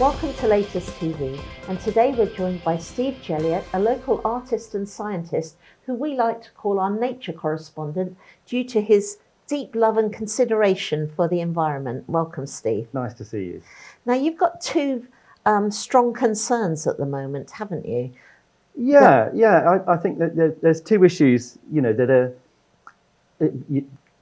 Welcome to Latest TV, and today we're joined by Steve Geliot, a local artist and scientist who we like to call our nature correspondent due to his deep love and consideration for the environment. Welcome, Steve. Nice to see you. Now, you've got two strong concerns at the moment, haven't you? I think that there's two issues, that are,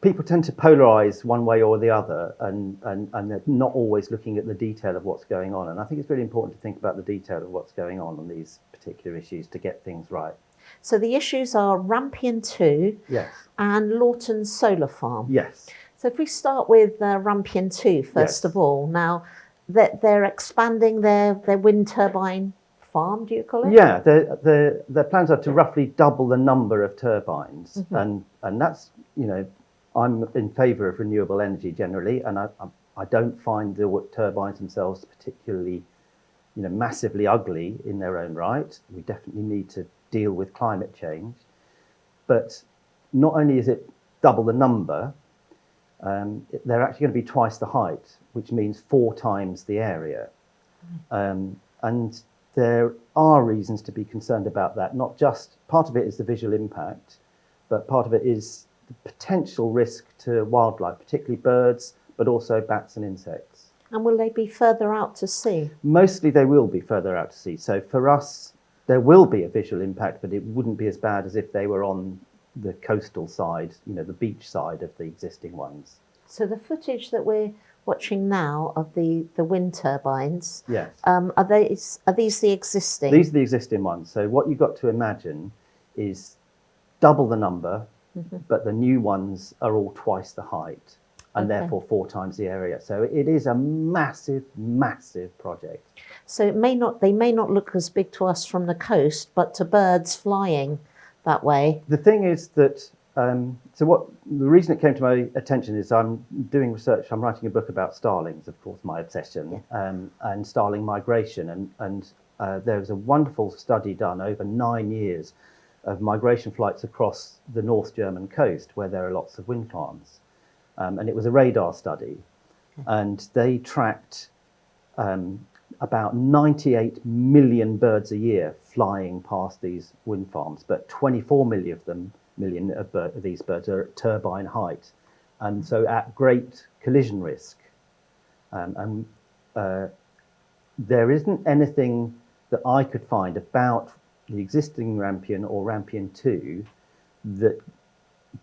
people tend to polarize one way or the other, and they're not always looking at the detail of what's going on. And I think it's really important to think about the detail of what's going on these particular issues to get things right. So the issues are Rampion 2 Yes. and Laughton Solar Farm. Yes. So if we start with Rampion 2, first of all, now that they're expanding their wind turbine farm, do you call it? Yeah, the plans are to roughly double the number of turbines, and that's, I'm in favour of renewable energy generally, and I don't find the turbines themselves particularly, massively ugly in their own right. We definitely need to deal with climate change, but not only is it double the number, they're actually going to be twice the height, which means 4 times the area, and there are reasons to be concerned about that. Not just, part of it is the visual impact, but part of it is the potential risk to wildlife, particularly birds, but also bats and insects. And will they be further out to sea? Mostly they will be further out to sea. So for us, there will be a visual impact, but it wouldn't be as bad as if they were on the coastal side, the beach side of the existing ones. So the footage that we're watching now of the wind turbines, yes, are these the existing? These are the existing ones. So what you've got to imagine is double the number, but the new ones are all twice the height, and therefore 4 times the area. So it is a massive, massive project. So they may not look as big to us from the coast, but to birds flying that way. The thing is that, the reason it came to my attention is I'm doing research. I'm writing a book about starlings, of course, my obsession, and starling migration. And there was a wonderful study done over 9 years of migration flights across the North German coast, where there are lots of wind farms. And it was a radar study, and they tracked about 98 million birds a year flying past these wind farms, but 24 million of these birds are at turbine height, and so at great collision risk. There isn't anything that I could find about the existing Rampion or Rampion 2 that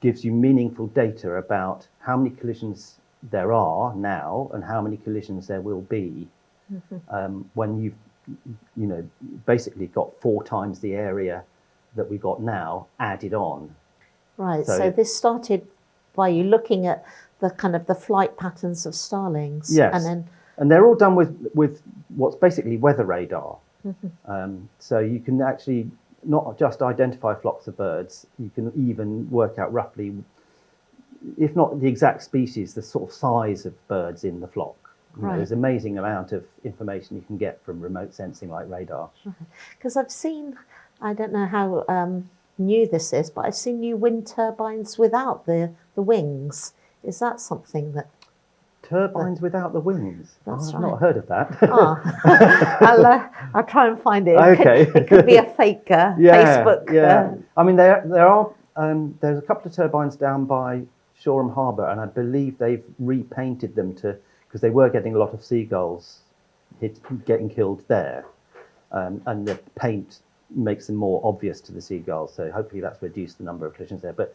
gives you meaningful data about how many collisions there are now and how many collisions there will be when you've basically got 4 times the area that we got now added on. Right, so this started by you looking at the kind of the flight patterns of starlings. Yes, and they're all done with what's basically weather radar. So you can actually not just identify flocks of birds, you can even work out roughly, if not the exact species, the sort of size of birds in the flock. There's an amazing amount of information you can get from remote sensing like radar. Because I've seen, I don't know how new this is, but I've seen new wind turbines without the wings. Is that something that... Turbines without the wings? That's I've not heard of that. I'll try and find it. Okay. It could be a fake Facebook. Yeah. I mean, there are there's a couple of turbines down by Shoreham Harbour, and I believe they've repainted them because they were getting a lot of seagulls getting killed there, and the paint makes them more obvious to the seagulls. So hopefully that's reduced the number of collisions there. But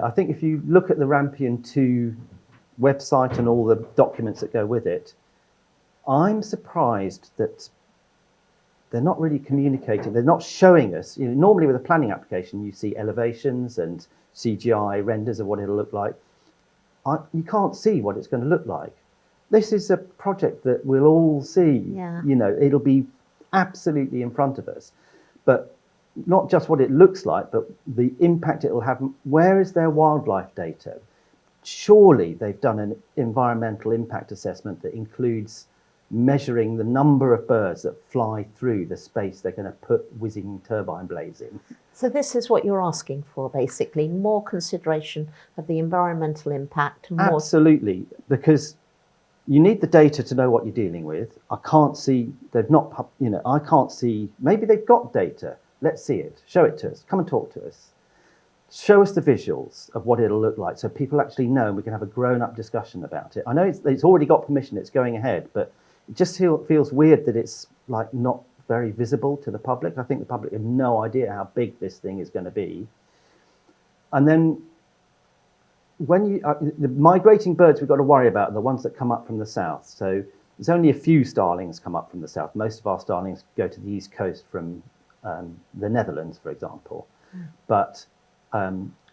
I think if you look at the Rampion 2 website and all the documents that go with it, I'm surprised that they're not really communicating. They're not showing us. Normally with a planning application, you see elevations and CGI renders of what it'll look like. You can't see what it's going to look like. This is a project that we'll all see. Yeah. It'll be absolutely in front of us, but not just what it looks like, but the impact it will have. Where is their wildlife data? Surely they've done an environmental impact assessment that includes measuring the number of birds that fly through the space they're going to put whizzing turbine blades in. So this is what you're asking for, basically, more consideration of the environmental impact. Absolutely, because you need the data to know what you're dealing with. I can't see, they've not, I can't see, maybe they've got data. Let's see it. Show it to us. Come and talk to us. Show us the visuals of what it'll look like so people actually know and we can have a grown-up discussion about it. I know it's already got permission, it's going ahead, but it just feels weird that it's like not very visible to the public. I think the public have no idea how big this thing is going to be. And then when the migrating birds we've got to worry about are the ones that come up from the south. So there's only a few starlings come up from the south. Most of our starlings go to the east coast from the Netherlands, for example. But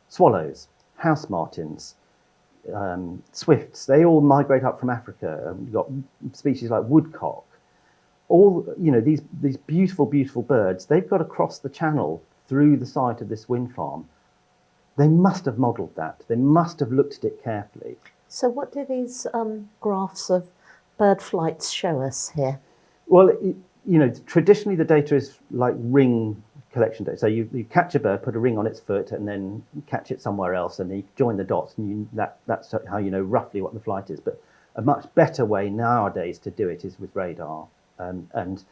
swallows, house martins, swifts, they all migrate up from Africa. You've got species like woodcock. All, these beautiful, beautiful birds, they've got to cross the channel through the site of this wind farm. They must have modelled that. They must have looked at it carefully. So what do these graphs of bird flights show us here? Well, traditionally the data is like ring collection data. So you catch a bird, put a ring on its foot, and then catch it somewhere else, and then you join the dots, and that's how you know roughly what the flight is. But a much better way nowadays to do it is with radar. And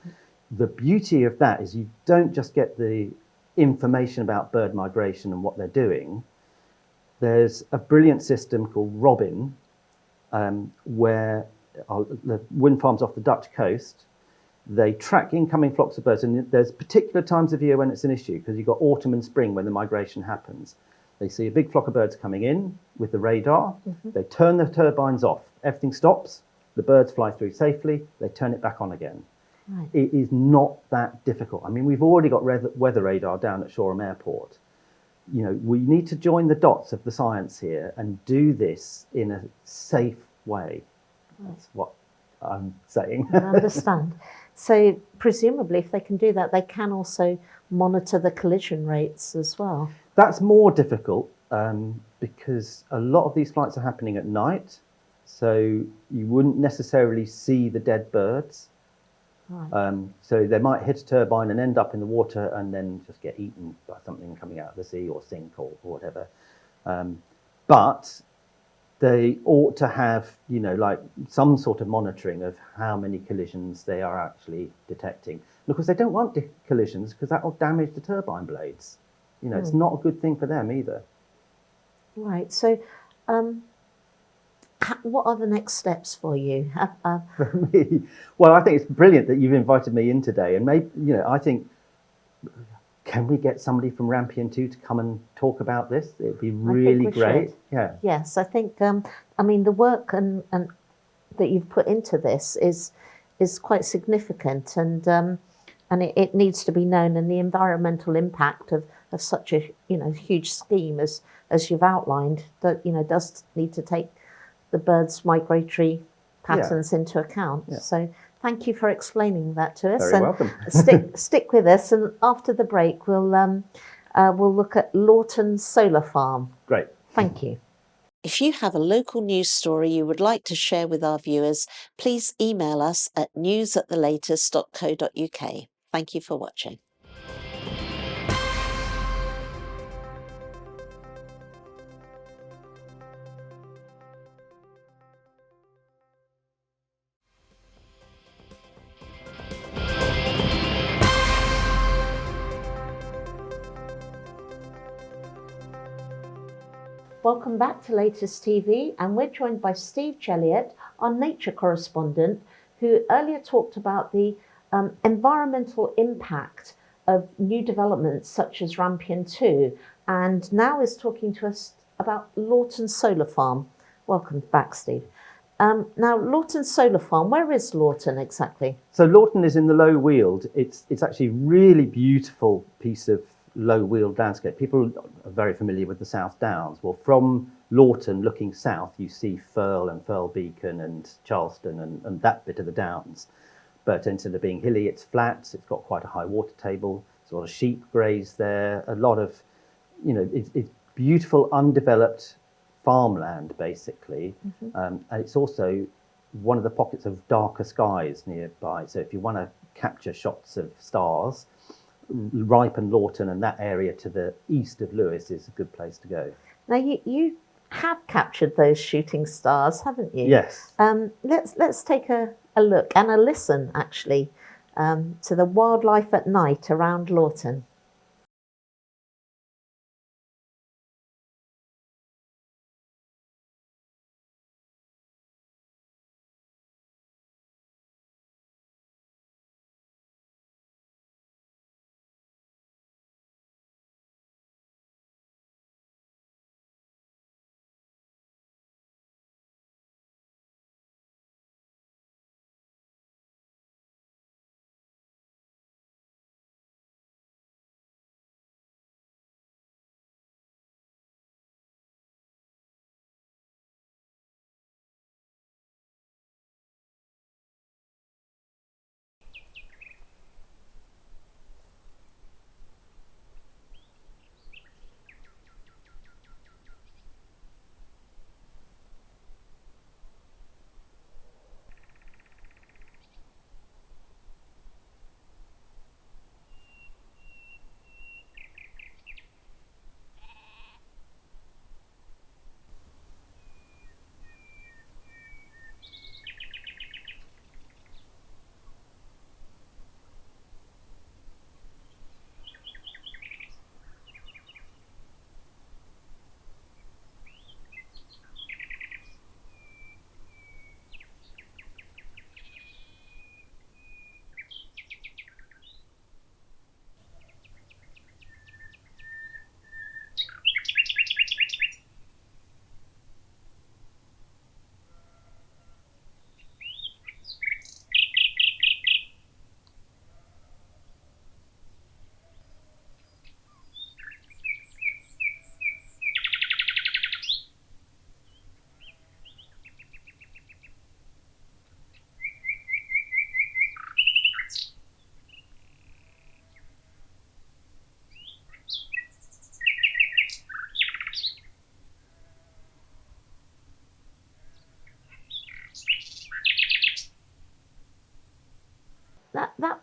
the beauty of that is you don't just get the information about bird migration and what they're doing. There's a brilliant system called Robin, where the wind farms off the Dutch coast, they track incoming flocks of birds, and there's particular times of year when it's an issue, because you've got autumn and spring when the migration happens. They see a big flock of birds coming in with the radar, they turn the turbines off, everything stops, the birds fly through safely, they turn it back on again. Right. It is not that difficult. I mean, we've already got weather radar down at Shoreham Airport. We need to join the dots of the science here and do this in a safe way. That's what I'm saying. I understand. So presumably if they can do that, they can also monitor the collision rates as well. That's more difficult because a lot of these flights are happening at night. So you wouldn't necessarily see the dead birds. Right. So they might hit a turbine and end up in the water and then just get eaten by something coming out of the sea or sink or whatever. But they ought to have, like some sort of monitoring of how many collisions they are actually detecting. Because they don't want collisions because that will damage the turbine blades. It's not a good thing for them either. Right. So what are the next steps for you? For me? Well, I think it's brilliant that you've invited me in today. And maybe, I think, can we get somebody from Rampion too to come and talk about this? It'd be really great. Should. Yeah. Yes, I think, the work and that you've put into this is quite significant, and it needs to be known, and the environmental impact of such a huge scheme as you've outlined that does need to take the birds' migratory patterns into account. Yeah. So thank you for explaining that to us. Very welcome. stick with us, and after the break we'll look at Laughton Solar Farm. Great. Thank you. If you have a local news story you would like to share with our viewers, please email us at news@thelatest.co.uk. Thank you for watching. Welcome back to Latest TV, and we're joined by Steve Geliot, our nature correspondent, who earlier talked about the environmental impact of new developments such as Rampion 2, and now is talking to us about Laughton Solar Farm. Welcome back, Steve. Now, Laughton Solar Farm, where is Laughton exactly? So Laughton is in the Low Weald. It's actually a really beautiful piece of low wheeled landscape. People are very familiar with the South Downs. Well, from Laughton looking south, you see Firle and Firle Beacon and Charleston and that bit of the Downs. But instead of being hilly, it's flat. It's got quite a high water table. There's a lot of sheep graze there. A lot of, it's beautiful, undeveloped farmland, basically. And it's also one of the pockets of darker skies nearby. So if you want to capture shots of stars, Ripe and Laughton and that area to the east of Lewes is a good place to go. Now you have captured those shooting stars, haven't you? Yes. Let's take a look and a listen, actually, to the wildlife at night around Laughton.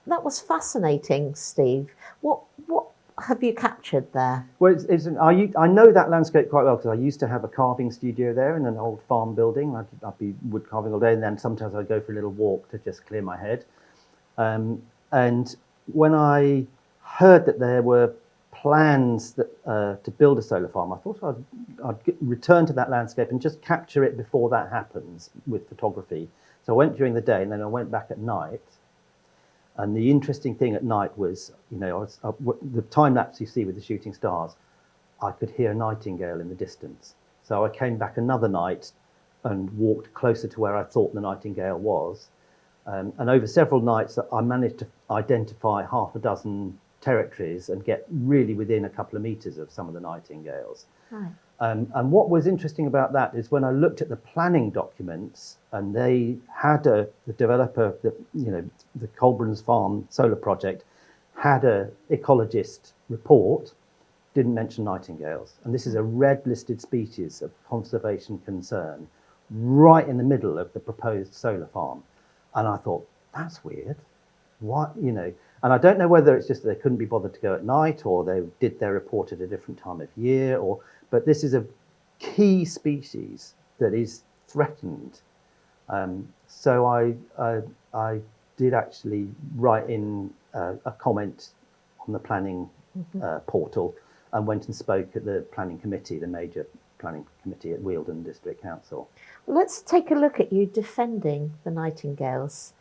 That was fascinating, Steve. What have you captured there? Well, I know that landscape quite well because I used to have a carving studio there in an old farm building. I'd be wood carving all day, and then sometimes I'd go for a little walk to just clear my head. And when I heard that there were plans to build a solar farm, I thought I'd return to that landscape and just capture it before that happens with photography. So I went during the day, and then I went back at night. And the interesting thing at night was, the time lapse you see with the shooting stars, I could hear a nightingale in the distance. So I came back another night and walked closer to where I thought the nightingale was. And over several nights, I managed to identify half a dozen territories and get really within a couple of meters of some of the nightingales. Right. And what was interesting about that is when I looked at the planning documents, and they had the developer, the Colburns Farm solar project, had a ecologist report, didn't mention nightingales. And this is a red listed species of conservation concern right in the middle of the proposed solar farm. And I thought, that's weird. What, and I don't know whether it's just that they couldn't be bothered to go at night, or they did their report at a different time of year, but this is a key species that is threatened. So I did actually write in a comment on the planning portal, and went and spoke at the planning committee, the major planning committee at Wealdon District Council. Let's take a look at you defending the nightingales.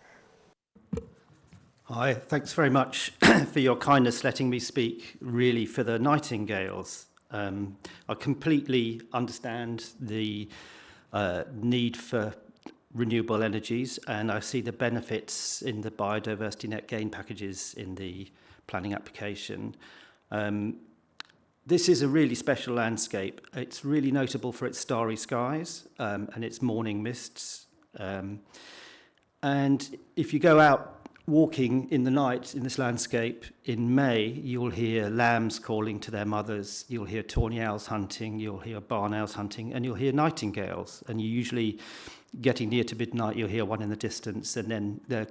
Hi, thanks very much for your kindness letting me speak really for the nightingales. I completely understand the need for renewable energies, and I see the benefits in the biodiversity net gain packages in the planning application. This is a really special landscape. It's really notable for its starry skies and its morning mists. And if you go out walking in the night in this landscape in May, you'll hear lambs calling to their mothers, you'll hear tawny owls hunting, you'll hear barn owls hunting, and you'll hear nightingales. And you usually, getting near to midnight, you'll hear one in the distance, and then they're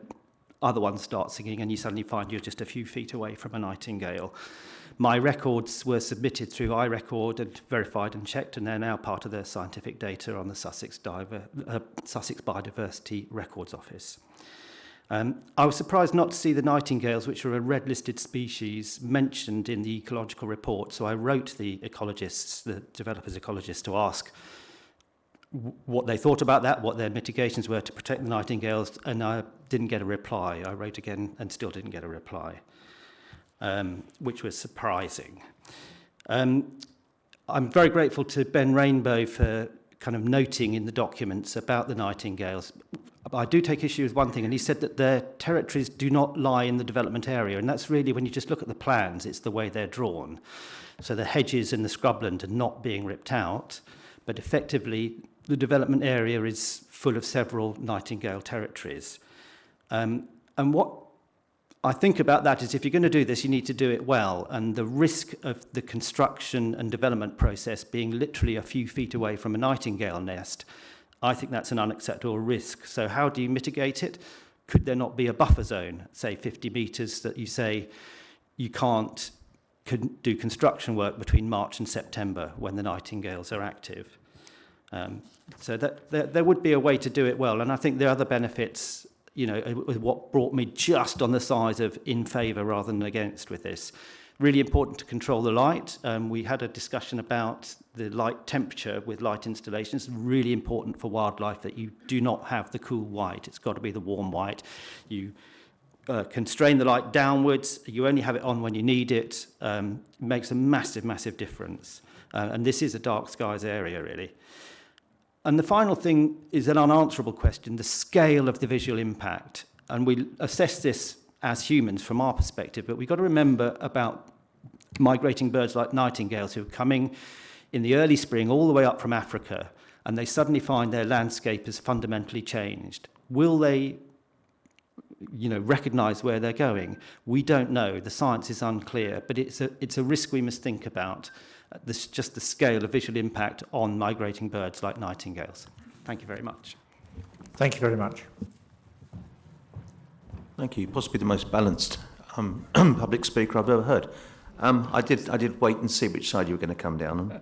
other ones start singing and you suddenly find you're just a few feet away from a nightingale. My records were submitted through iRecord and verified and checked, and they're now part of the scientific data on the Sussex Biodiversity Records Office. I was surprised not to see the nightingales, which are a red-listed species, mentioned in the ecological report, so I wrote the ecologists, the developers' ecologists, to ask what they thought about that, what their mitigations were to protect the nightingales, and I didn't get a reply. I wrote again and still didn't get a reply, which was surprising. I'm very grateful to Ben Rainbow for kind of noting in the documents about the nightingales. I do take issue with one thing, and he said that their territories do not lie in the development area, and that's really, when you just look at the plans, it's the way they're drawn. So the hedges and the scrubland are not being ripped out, but effectively the development area is full of several nightingale territories. And what I think about that is, if you're going to do this, you need to do it well, and the risk of the construction and development process being literally a few feet away from a nightingale nest, I think that's an unacceptable risk. So how do you mitigate it? Could there not be a buffer zone, say 50 metres, that you say you can't do construction work between March and September when the nightingales are active? So that there would be a way to do it well. And I think the other benefits, you know, what brought me just on the sides of in favour rather than against with this. Really important to control the light. We had a discussion about the light temperature with light installations. Really important for wildlife that you do not have the cool white. It's got to be the warm white. You constrain the light downwards. You only have it on when you need it. Makes a massive, massive difference. And this is a dark skies area, really. And the final thing is an unanswerable question, the scale of the visual impact. And we assess this as humans from our perspective, but we've got to remember about migrating birds like nightingales who are coming in the early spring all the way up from Africa, and they suddenly find their landscape has fundamentally changed. Will they, you know, recognise where they're going? We don't know. The science is unclear, but it's a risk we must think about. Just the scale of visual impact on migrating birds like nightingales. Thank you very much. Thank you very much. Thank you. Possibly the most balanced public speaker I've ever heard. I did wait and see which side you were going to come down on.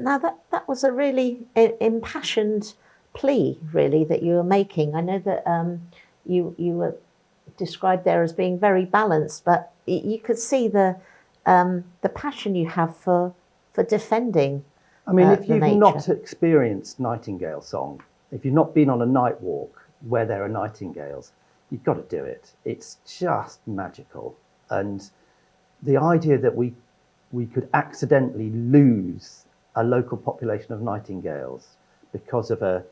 Now that was a really impassioned plea, really, that you were making. I know that you were described there as being very balanced, but you could see the passion you have for defending. I mean, if you've nature. not experienced nightingale song, if you've not been on a night walk where there are nightingales, you've got to do it. It's just magical. And the idea that we could accidentally lose a local population of nightingales because of a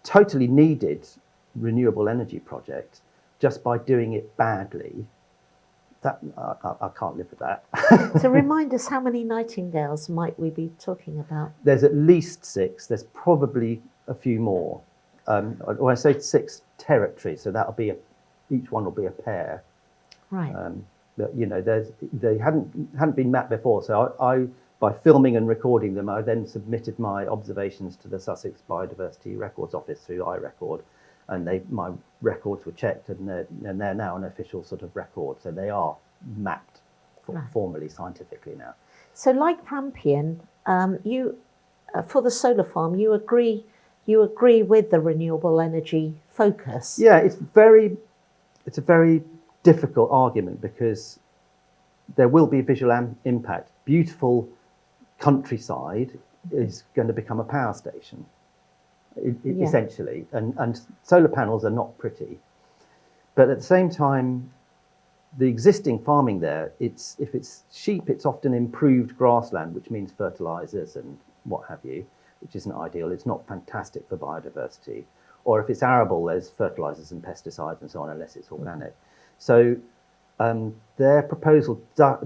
totally needed renewable energy project just by doing it badly, that I can't live with that. So remind us, how many nightingales might we be talking about? There's at least 6. There's probably a few more. When I say 6 territories, so that'll be each one will be a pair. Right. That, you know, they hadn't been mapped before, so I by filming and recording them, I then submitted my observations to the Sussex Biodiversity Records Office through iRecord, and my records were checked, and they're now an official sort of record, so they are mapped formally, scientifically now. So, like Rampion, you for the solar farm, you agree with the renewable energy focus. Yeah, it's a very difficult argument because there will be a visual impact. Beautiful countryside is going to become a power station, essentially, and solar panels are not pretty. But at the same time, the existing farming there, if it's sheep, it's often improved grassland, which means fertilizers and what have you, which isn't ideal. It's not fantastic for biodiversity. Or if it's arable, there's fertilizers and pesticides and so on, unless it's organic. So their proposal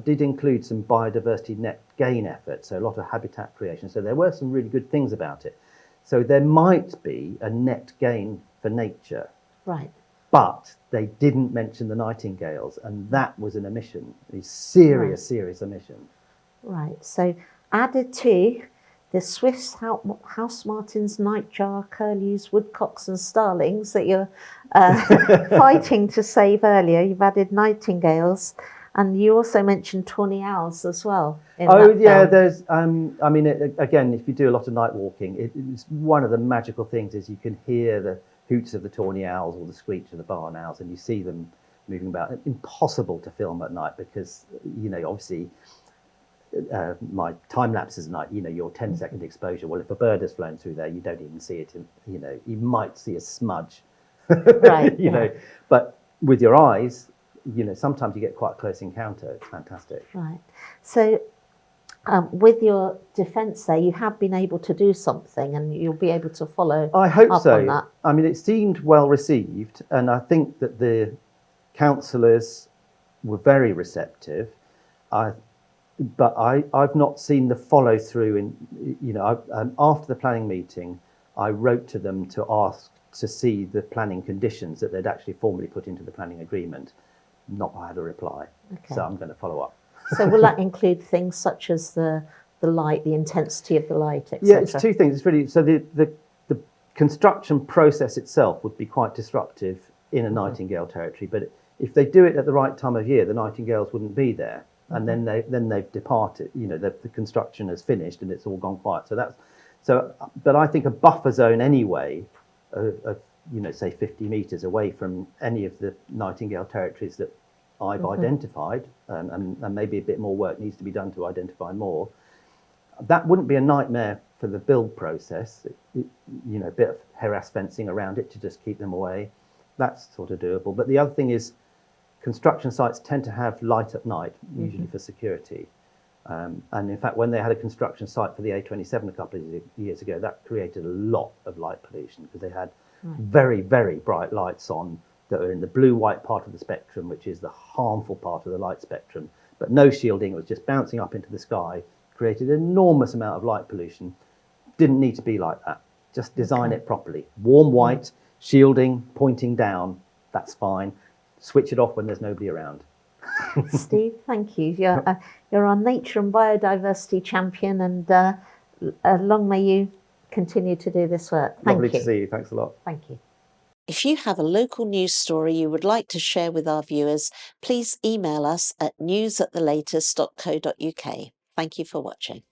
did include some biodiversity net gain efforts, so a lot of habitat creation. So there were some really good things about it. So there might be a net gain for nature. Right. But they didn't mention the nightingales, and that was an omission, a serious omission. Right. So added to the swifts, house martins, nightjar, curlews, woodcocks and starlings that you're fighting to save earlier. You've added nightingales, and you also mentioned tawny owls as well. There's. Again, if you do a lot of night walking, it's one of the magical things is you can hear the hoots of the tawny owls or the screech of the barn owls, and you see them moving about. It's impossible to film at night because, obviously, my time lapses at night, your 10-second exposure. Well, if a bird has flown through there, you don't even see it. You might see a smudge, right? But with your eyes, sometimes you get quite a close encounter. It's fantastic. Right. So, with your defence there, you have been able to do something, and you'll be able to follow. I hope up so. On that. I mean, it seemed well received, and I think that the councillors were very receptive. But I've not seen the follow through. After the planning meeting, I wrote to them to ask to see the planning conditions that they'd actually formally put into the planning agreement. Not had a reply, so I'm going to follow up. So will that include things such as the light, the intensity of the light, etc.? Yeah, it's two things. It's really so the construction process itself would be quite disruptive in a nightingale territory, but if they do it at the right time of year, the nightingales wouldn't be there, and then they've departed. The construction has finished and it's all gone quiet. But I think a buffer zone anyway, of say 50 metres away from any of the nightingale territories that I've identified, and maybe a bit more work needs to be done to identify more. That wouldn't be a nightmare for the build process. A bit of harass fencing around it to just keep them away. That's sort of doable. But the other thing is, construction sites tend to have light at night, usually for security. And in fact, when they had a construction site for the A27 a couple of years ago, that created a lot of light pollution because they had very, very bright lights on that are in the blue-white part of the spectrum, which is the harmful part of the light spectrum. But no shielding, it was just bouncing up into the sky, created an enormous amount of light pollution. Didn't need to be like that. Just design it properly. Warm white, shielding, pointing down, that's fine. Switch it off when there's nobody around. Steve, thank you. You're our nature and biodiversity champion, and long may you continue to do this work. Thank Lovely you. to see you. Thanks a lot. Thank you. If you have a local news story you would like to share with our viewers, please email us at news@thelatest.co.uk. Thank you for watching.